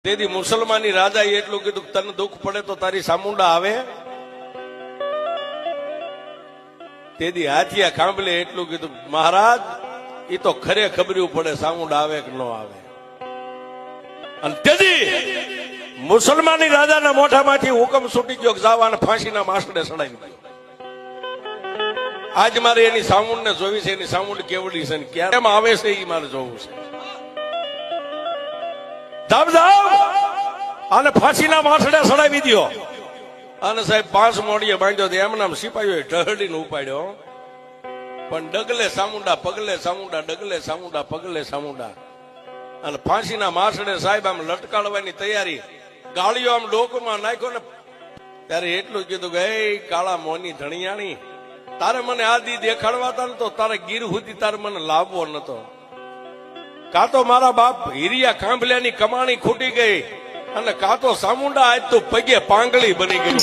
તેથી મુસલમાની રાજાએ એટલું કીધું તને દુઃખ પડે તો તારી સામુંડા આવે. તેથી હાથિયા ખાંભલે એટલું કીધું મહારાજ એ તો ખરે ખબર્યું પડે સામુંડા આવે કે ન આવે. અને તેથી મુસલમાની રાજાના મોઢામાંથી હુકમ છૂટી ગયો જાવાને ફાંસીના માસડે સડાવી દીધો. આજ મારે એની સામુંડ ને જોવી છે, એની સામુંડ કેવડી છે ને ક્યારે આવે છે એ મારે જોવું છે. અને ફાંસીના માથડે સડાવી દો. અને સાહેબ 5 મોડીએ બાંધ્યો તો એમ નામ સિપાહીઓ ઢહડીને ઉપાડ્યો. પણ ડગલે સામુંડા પગલે સામુંડા, ડગલે સામુંડા પગલે સામુંડા. અને ફાંસીના માથડે સાહેબ આમ લટકાડવાની તૈયારી, ગાળીઓ આમ ડોકમાં નાખ્યો ને ત્યારે એટલું કીધું કે એ કાળા મોની ધણિયાણી, તારે મને આ દી દેખાડવા હતા ને તો તારે ગીર સુધી તારે મને લાવવો નતો. કાં તો મારા બાપ હીરિયા કાંભલ્યાની કમાણી ખૂટી ગઈ અને કાં તો સામુંડા આજ તો પગે પાંગળી બની ગઈ.